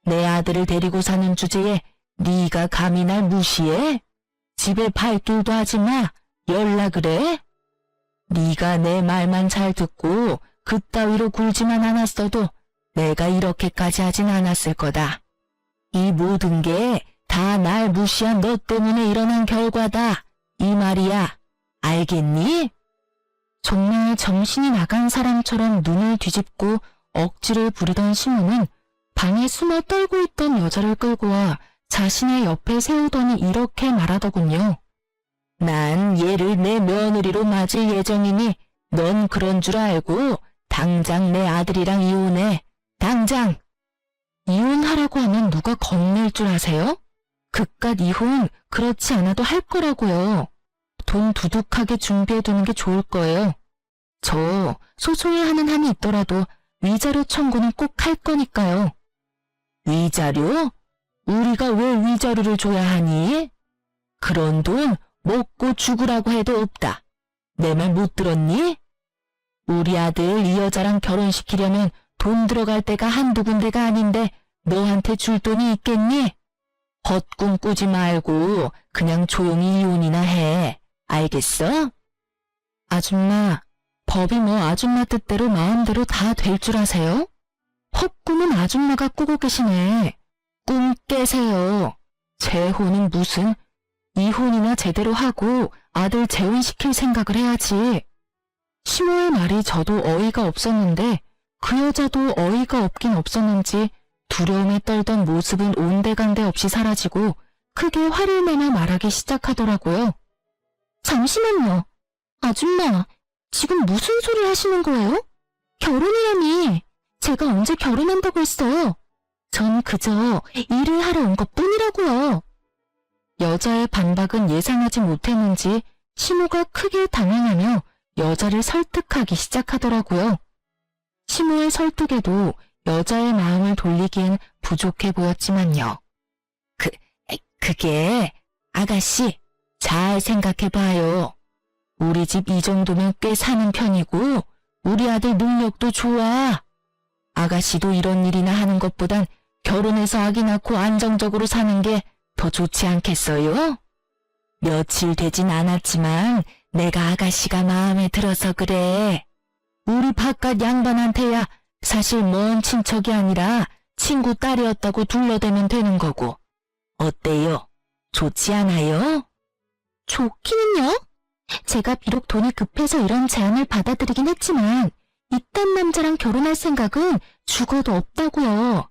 내 아들을 데리고 사는 주제에 네가 감히 날 무시해? 집에 발길도 하지 마. 연락을 해? 네가 내 말만 잘 듣고 그따위로 굴지만 않았어도 내가 이렇게까지 하진 않았을 거다. 이 모든 게 다 날 무시한 너 때문에 일어난 결과다. 이 말이야. 알겠니? 정말 정신이 나간 사람처럼 눈을 뒤집고 억지를 부리던 시모는 방에 숨어 떨고 있던 여자를 끌고 와 자신의 옆에 세우더니 이렇게 말하더군요. 난 얘를 내 며느리로 맞을 예정이니 넌 그런 줄 알고 당장 내 아들이랑 이혼해. 당장! 이혼하라고 하면 누가 겁낼 줄 아세요? 그깟 이혼 그렇지 않아도 할 거라고요. 돈 두둑하게 준비해두는 게 좋을 거예요. 저 소송에 하는 한이 있더라도 위자료 청구는 꼭 할 거니까요. 위자료? 우리가 왜 위자료를 줘야 하니? 그런 돈 먹고 죽으라고 해도 없다. 내 말 못 들었니? 우리 아들 이 여자랑 결혼시키려면 돈 들어갈 데가 한두 군데가 아닌데 너한테 줄 돈이 있겠니? 헛꿈 꾸지 말고 그냥 조용히 이혼이나 해. 알겠어? 아줌마, 법이 뭐 아줌마 뜻대로 마음대로 다 될 줄 아세요? 헛꿈은 아줌마가 꾸고 계시네. 꿈 깨세요. 재혼은 무슨, 이혼이나 제대로 하고 아들 재혼시킬 생각을 해야지. 시모의 말이 저도 어이가 없었는데 그 여자도 어이가 없긴 없었는지 두려움에 떨던 모습은 온데간데 없이 사라지고 크게 화를 내며 말하기 시작하더라고요. 잠시만요. 아줌마, 지금 무슨 소리 하시는 거예요? 결혼이라니. 제가 언제 결혼한다고 했어요? 전 그저 일을 하러 온 것뿐이라고요. 여자의 반박은 예상하지 못했는지 시모가 크게 당황하며 여자를 설득하기 시작하더라고요. 시모의 설득에도 여자의 마음을 돌리기엔 부족해 보였지만요. 그게 아가씨 잘 생각해봐요. 우리 집 이 정도면 꽤 사는 편이고 우리 아들 능력도 좋아. 아가씨도 이런 일이나 하는 것보단 결혼해서 아기 낳고 안정적으로 사는 게 더 좋지 않겠어요? 며칠 되진 않았지만 내가 아가씨가 마음에 들어서 그래. 우리 바깥 양반한테야 사실 먼 친척이 아니라 친구 딸이었다고 둘러대면 되는 거고. 어때요? 좋지 않아요? 좋기는요? 제가 비록 돈이 급해서 이런 제안을 받아들이긴 했지만 이딴 남자랑 결혼할 생각은 죽어도 없다고요.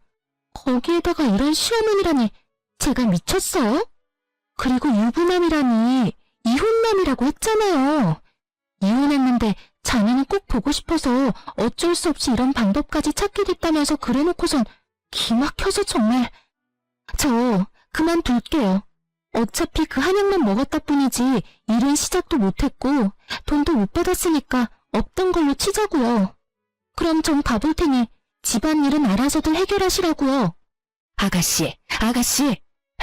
거기에다가 이런 시어머니라니 제가 미쳤어요? 그리고 유부남이라니 이혼남이라고 했잖아요. 이혼했는데 자네는 꼭 보고 싶어서 어쩔 수 없이 이런 방법까지 찾게 됐다면서 그래놓고선 기막혀서 정말. 저 그만둘게요. 어차피 그 한약만 먹었다 뿐이지 일은 시작도 못했고 돈도 못 받았으니까 없던 걸로 치자고요. 그럼 전 가볼 테니 집안일은 알아서들 해결하시라고요. 아가씨,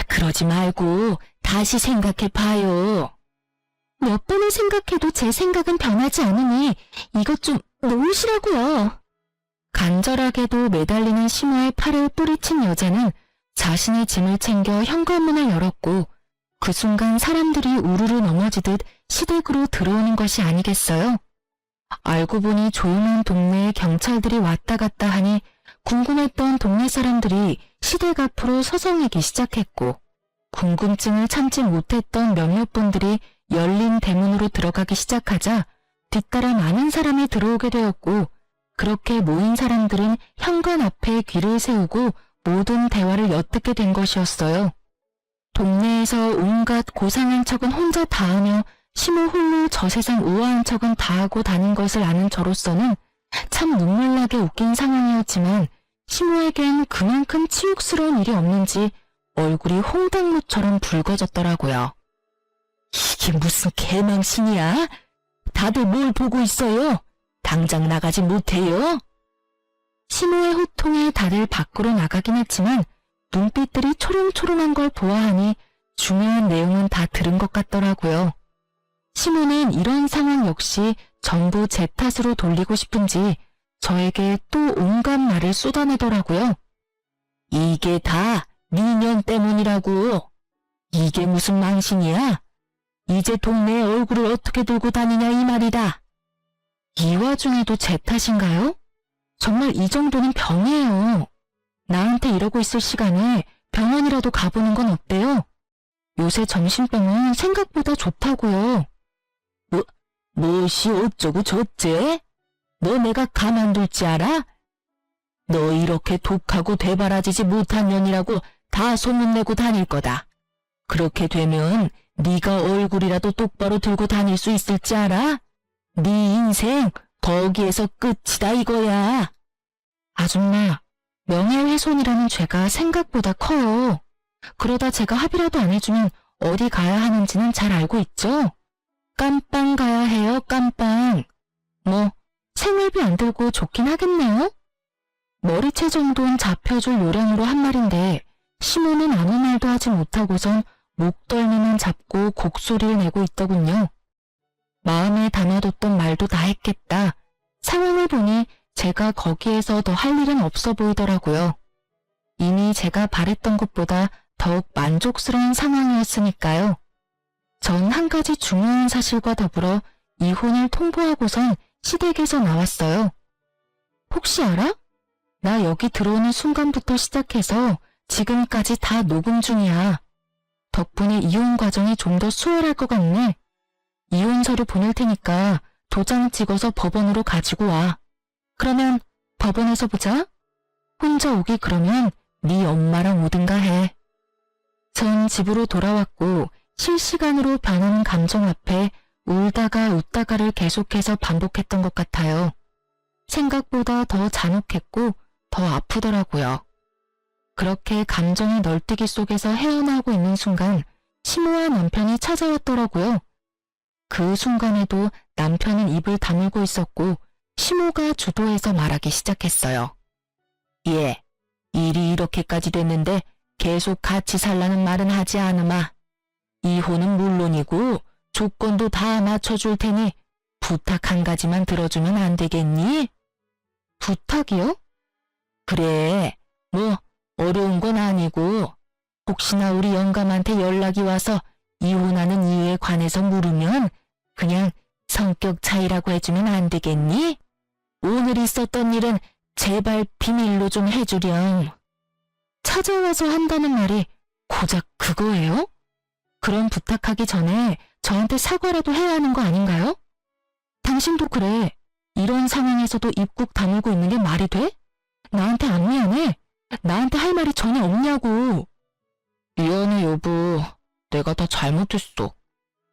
그러지 말고 다시 생각해봐요. 몇 번을 생각해도 제 생각은 변하지 않으니 이것 좀 놓으시라고요. 간절하게도 매달리는 시모의 팔을 뿌리친 여자는 자신의 짐을 챙겨 현관문을 열었고 그 순간 사람들이 우르르 넘어지듯 시댁으로 들어오는 것이 아니겠어요? 알고 보니 조용한 동네에 경찰들이 왔다 갔다 하니 궁금했던 동네 사람들이 시댁 앞으로 서성이기 시작했고 궁금증을 참지 못했던 몇몇 분들이 열린 대문으로 들어가기 시작하자 뒤따라 많은 사람이 들어오게 되었고 그렇게 모인 사람들은 현관 앞에 귀를 세우고 모든 대화를 엿듣게 된 것이었어요. 동네에서 온갖 고상한 척은 혼자 다 하며 시모 홀로 저 세상 우아한 척은 다 하고 다닌 것을 아는 저로서는 참 눈물나게 웃긴 상황이었지만 시모에겐 그만큼 치욕스러운 일이 없는지 얼굴이 홍당무처럼 붉어졌더라고요. 이게 무슨 개망신이야? 다들 뭘 보고 있어요? 당장 나가지 못해요? 시모의 호통에 다들 밖으로 나가긴 했지만 눈빛들이 초롱초롱한 걸 보아하니 중요한 내용은 다 들은 것 같더라고요. 시모는 이런 상황 역시 전부 제 탓으로 돌리고 싶은지 저에게 또 온갖 말을 쏟아내더라고요. 이게 다 미년 때문이라고. 이게 무슨 망신이야? 이제 동네에 얼굴을 어떻게 들고 다니냐 이 말이다. 이 와중에도 제 탓인가요? 정말 이 정도는 병이에요. 나한테 이러고 있을 시간에 병원이라도 가보는 건 어때요? 요새 정신병은 생각보다 좋다고요. 무엇이 어쩌고 저째? 너 내가 가만둘지 알아? 너 이렇게 독하고 되바라지지 못한 년이라고 다 소문내고 다닐 거다. 그렇게 되면 네가 얼굴이라도 똑바로 들고 다닐 수 있을지 알아? 네 인생 거기에서 끝이다 이거야. 아줌마, 명예훼손이라는 죄가 생각보다 커요. 그러다 제가 합의라도 안 해주면 어디 가야 하는지는 잘 알고 있죠? 깜빵 가야 해요, 깜빵. 뭐 생활비 안 들고 좋긴 하겠네요? 머리채 정도는 잡혀줄 요량으로 한 말인데 시모는 아무 말도 하지 못하고선 목덜미만 잡고 곡소리를 내고 있더군요. 마음에 담아뒀던 말도 다 했겠다. 상황을 보니 제가 거기에서 더 할 일은 없어 보이더라고요. 이미 제가 바랬던 것보다 더욱 만족스러운 상황이었으니까요. 전 한 가지 중요한 사실과 더불어 이혼을 통보하고선 시댁에서 나왔어요. 혹시 알아? 나 여기 들어오는 순간부터 시작해서 지금까지 다 녹음 중이야. 덕분에 이혼 과정이 좀 더 수월할 것 같네. 이혼 서류 보낼 테니까 도장 찍어서 법원으로 가지고 와. 그러면 법원에서 보자. 혼자 오기 그러면 네 엄마랑 오든가 해. 전 집으로 돌아왔고 실시간으로 변하는 감정 앞에 울다가 웃다가를 계속해서 반복했던 것 같아요. 생각보다 더 잔혹했고 더 아프더라고요. 그렇게 감정의 널뛰기 속에서 헤어나오고 있는 순간 시모와 남편이 찾아왔더라고요. 그 순간에도 남편은 입을 다물고 있었고 시모가 주도해서 말하기 시작했어요. 예, 일이 이렇게까지 됐는데 계속 같이 살라는 말은 하지 않으마. 이혼은 물론이고 조건도 다 맞춰줄 테니 부탁 한 가지만 들어주면 안 되겠니? 부탁이요? 그래, 뭐 어려운 건 아니고 혹시나 우리 영감한테 연락이 와서 이혼하는 이유에 관해서 물으면 그냥 성격 차이라고 해주면 안 되겠니? 오늘 있었던 일은 제발 비밀로 좀 해주렴. 찾아와서 한다는 말이 고작 그거예요? 그럼 부탁하기 전에 저한테 사과라도 해야 하는 거 아닌가요? 당신도 그래. 이런 상황에서도 입국 다물고 있는 게 말이 돼? 나한테 안 미안해? 나한테 할 말이 전혀 없냐고. 미안해, 여보. 내가 다 잘못했어.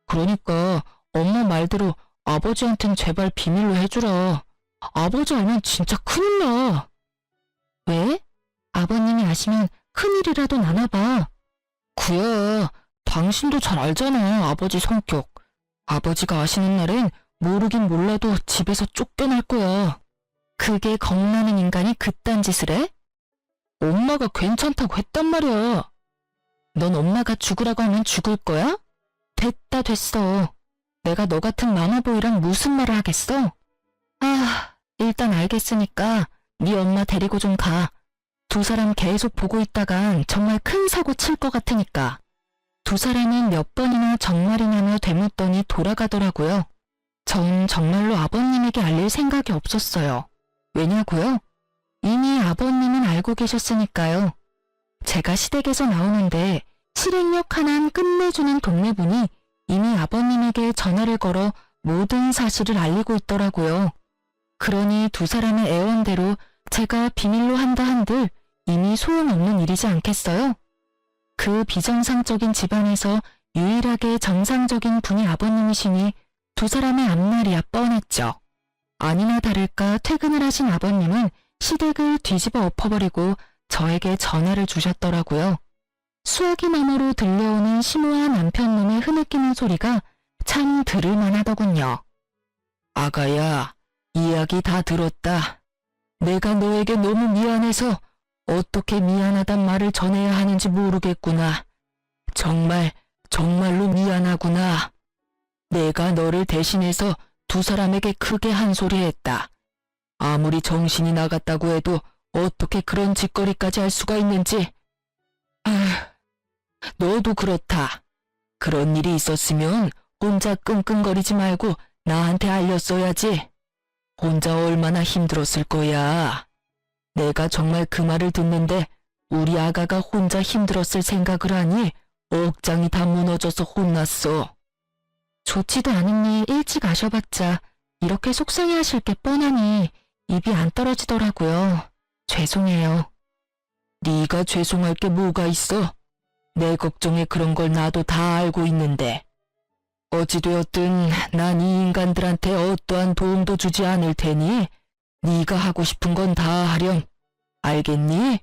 그러니까 엄마 말대로 아버지한텐 제발 비밀로 해주라. 아버지 알면 진짜 큰일 나. 왜? 아버님이 아시면 큰일이라도 나나 봐. 그야, 당신도 잘 알잖아, 아버지 성격. 아버지가 아시는 날엔 모르긴 몰라도 집에서 쫓겨날 거야. 그게 겁나는 인간이 그딴 짓을 해? 엄마가 괜찮다고 했단 말이야. 넌 엄마가 죽으라고 하면 죽을 거야? 됐다 됐어. 내가 너 같은 마마보이랑 무슨 말을 하겠어? 아, 일단 알겠으니까 네 엄마 데리고 좀 가. 두 사람 계속 보고 있다간 정말 큰 사고 칠 것 같으니까. 두 사람은 몇 번이나 정말이냐며 되묻더니 돌아가더라고요. 전 정말로 아버님에게 알릴 생각이 없었어요. 왜냐고요? 이미 아버님은 알고 계셨으니까요. 제가 시댁에서 나오는데 실행력 하나는 끝내주는 동네분이 이미 아버님에게 전화를 걸어 모든 사실을 알리고 있더라고요. 그러니 두 사람의 애원대로 제가 비밀로 한다 한들 이미 소용없는 일이지 않겠어요? 그 비정상적인 집안에서 유일하게 정상적인 분이 아버님이시니 두 사람의 앞날이야 뻔했죠. 아니나 다를까 퇴근을 하신 아버님은 시댁을 뒤집어 엎어버리고 저에게 전화를 주셨더라고요. 수화기 너머로 들려오는 심오한 남편놈의 흐느끼는 소리가 참 들을만하더군요. 아가야, 이야기 다 들었다. 내가 너에게 너무 미안해서 어떻게 미안하단 말을 전해야 하는지 모르겠구나. 정말로 미안하구나. 내가 너를 대신해서 두 사람에게 크게 한 소리 했다. 아무리 정신이 나갔다고 해도 어떻게 그런 짓거리까지 할 수가 있는지. 너도 그렇다. 그런 일이 있었으면 혼자 끙끙거리지 말고 나한테 알렸어야지. 혼자 얼마나 힘들었을 거야. 내가 정말 그 말을 듣는데 우리 아가가 혼자 힘들었을 생각을 하니 억장이 다 무너져서 혼났어. 좋지도 않은 일 일찍 아셔봤자 이렇게 속상해하실 게 뻔하니 입이 안 떨어지더라고요. 죄송해요. 네가 죄송할 게 뭐가 있어? 내 걱정에 그런 걸 나도 다 알고 있는데. 어찌되었든 난 이 인간들한테 어떠한 도움도 주지 않을 테니 네가 하고 싶은 건 다 하렴. 알겠니?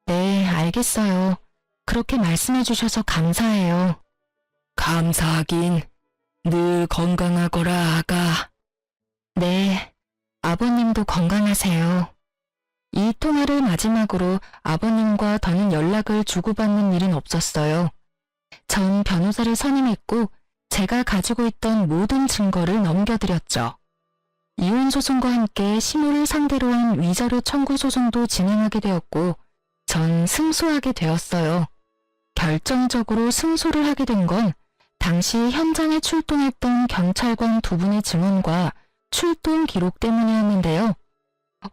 네, 알겠어요. 그렇게 말씀해 주셔서 감사해요. 감사하긴. 늘 건강하거라, 아가. 네, 아버님도 건강하세요. 이 통화를 마지막으로 아버님과 더는 연락을 주고받는 일은 없었어요. 전 변호사를 선임했고 제가 가지고 있던 모든 증거를 넘겨드렸죠. 이혼 소송과 함께 시모를 상대로 한 위자료 청구 소송도 진행하게 되었고 전 승소하게 되었어요. 결정적으로 승소를 하게 된 건 당시 현장에 출동했던 경찰관 두 분의 증언과 출동 기록 때문이었는데요.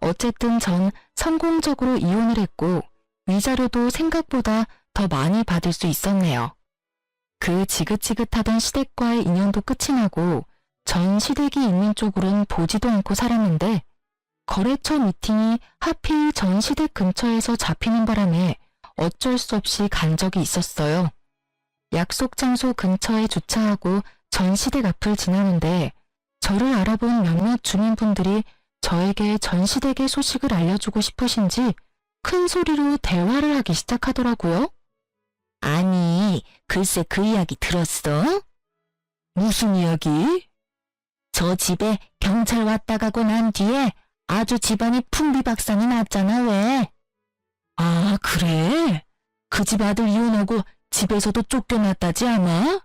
어쨌든 전 성공적으로 이혼을 했고 위자료도 생각보다 더 많이 받을 수 있었네요. 그 지긋지긋하던 시댁과의 인연도 끝이 나고 전 시댁이 있는 쪽으론 보지도 않고 살았는데 거래처 미팅이 하필 전 시댁 근처에서 잡히는 바람에 어쩔 수 없이 간 적이 있었어요. 약속 장소 근처에 주차하고 전 시댁 앞을 지나는데 저를 알아본 몇몇 주민분들이 저에게 전 시댁의 소식을 알려주고 싶으신지 큰 소리로 대화를 하기 시작하더라고요. 아니, 글쎄 그 이야기 들었어? 무슨 이야기? 저 집에 경찰 왔다 가고 난 뒤에 아주 집안이 풍비박산이 났잖아, 왜? 아, 그래? 그 집 아들 이혼하고 집에서도 쫓겨났다지 아마?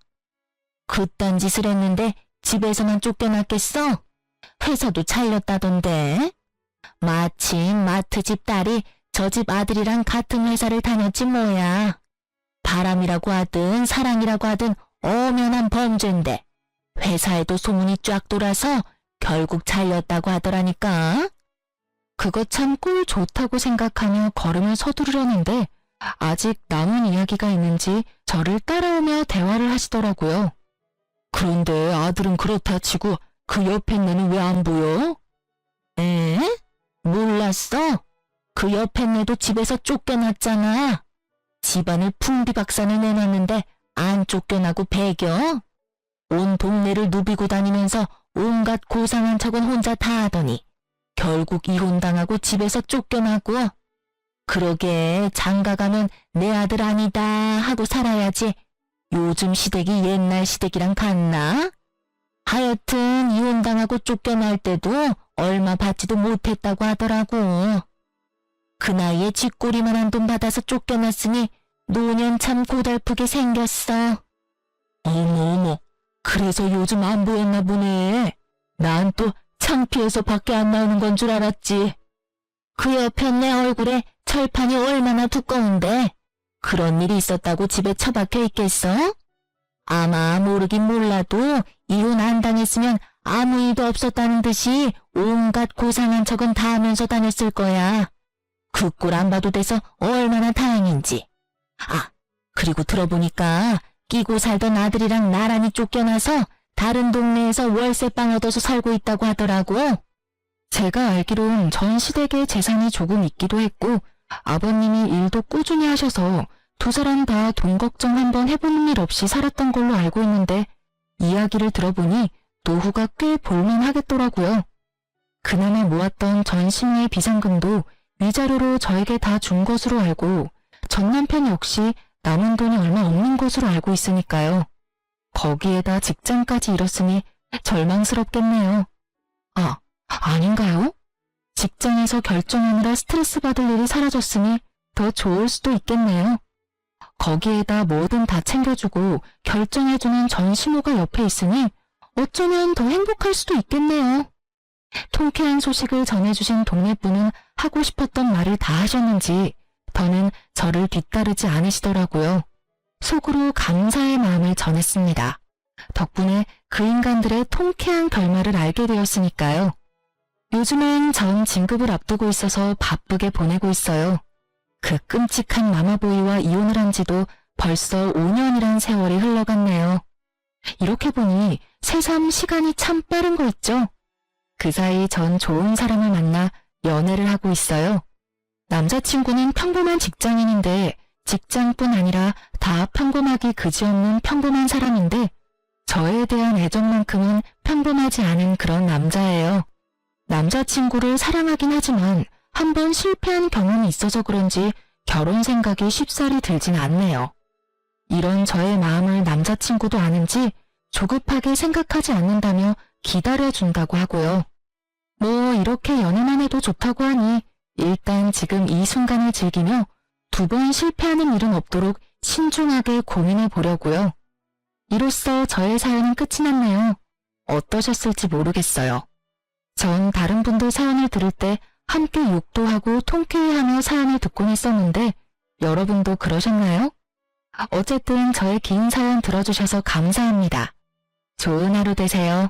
그딴 짓을 했는데 집에서만 쫓겨났겠어? 회사도 잘렸다던데. 마침 마트 집 딸이 저 집 아들이랑 같은 회사를 다녔지 뭐야. 바람이라고 하든 사랑이라고 하든 엄연한 범죄인데 회사에도 소문이 쫙 돌아서 결국 잘렸다고 하더라니까. 그거 참 꿀 좋다고 생각하며 걸음을 서두르려는데 아직 남은 이야기가 있는지 저를 따라오며 대화를 하시더라고요. 그런데 아들은 그렇다 치고 그 옆에 애는 왜 안 보여? 에? 몰랐어? 그 옆에 애도 집에서 쫓겨났잖아. 집안을 풍비박산을 내놨는데 안 쫓겨나고 배겨? 온 동네를 누비고 다니면서 온갖 고상한 척은 혼자 다 하더니 결국 이혼당하고 집에서 쫓겨나고. 그러게 장가가면 내 아들 아니다 하고 살아야지. 요즘 시댁이 옛날 시댁이랑 같나? 하여튼 이혼당하고 쫓겨날 때도 얼마 받지도 못했다고 하더라고. 그 나이에 쥐꼬리만한 돈 받아서 쫓겨났으니 노년 참 고달프게 생겼어. 어머, 그래서 요즘 안 보였나 보네. 난 또 창피해서 밖에 안 나오는 건 줄 알았지. 그 옆에 내 얼굴에 철판이 얼마나 두꺼운데 그런 일이 있었다고 집에 처박혀 있겠어? 아마 모르긴 몰라도 이혼 안 당했으면 아무 일도 없었다는 듯이 온갖 고상한 척은 다 하면서 다녔을 거야. 그 꼴 안 봐도 돼서 얼마나 다행인지. 아, 그리고 들어보니까 끼고 살던 아들이랑 나란히 쫓겨나서 다른 동네에서 월세방 얻어서 살고 있다고 하더라고. 제가 알기론 전 시댁에 재산이 조금 있기도 했고 아버님이 일도 꾸준히 하셔서 두 사람 다 돈 걱정 한번 해보는 일 없이 살았던 걸로 알고 있는데 이야기를 들어보니 노후가 꽤 볼만하겠더라고요. 그나마 모았던 전신의 비상금도 위자료로 저에게 다 준 것으로 알고 전 남편 역시 남은 돈이 얼마 없는 것으로 알고 있으니까요. 거기에다 직장까지 잃었으니 절망스럽겠네요. 아, 아닌가요? 직장에서 결정하느라 스트레스 받을 일이 사라졌으니 더 좋을 수도 있겠네요. 거기에다 뭐든 다 챙겨주고 결정해주는 전시모가 옆에 있으니 어쩌면 더 행복할 수도 있겠네요. 통쾌한 소식을 전해주신 동네분은 하고 싶었던 말을 다 하셨는지 더는 저를 뒤따르지 않으시더라고요. 속으로 감사의 마음을 전했습니다. 덕분에 그 인간들의 통쾌한 결말을 알게 되었으니까요. 요즘엔 전 진급을 앞두고 있어서 바쁘게 보내고 있어요. 그 끔찍한 마마보이와 이혼을 한 지도 벌써 5년이란 세월이 흘러갔네요. 이렇게 보니 새삼 시간이 참 빠른 거 있죠? 그 사이 전 좋은 사람을 만나 연애를 하고 있어요. 남자친구는 평범한 직장인인데 직장뿐 아니라 다 평범하기 그지없는 평범한 사람인데 저에 대한 애정만큼은 평범하지 않은 그런 남자예요. 남자친구를 사랑하긴 하지만 한번 실패한 경험이 있어서 그런지 결혼 생각이 쉽사리 들진 않네요. 이런 저의 마음을 남자친구도 아는지 조급하게 생각하지 않는다며 기다려준다고 하고요. 뭐 이렇게 연애만 해도 좋다고 하니 일단 지금 이 순간을 즐기며 두 번 실패하는 일은 없도록 신중하게 고민해 보려고요. 이로써 저의 사연은 끝이 났네요. 어떠셨을지 모르겠어요. 전 다른 분들 사연을 들을 때 함께 욕도 하고 통쾌해하며 사연을 듣곤 했었는데 여러분도 그러셨나요? 어쨌든 저의 긴 사연 들어주셔서 감사합니다. 좋은 하루 되세요.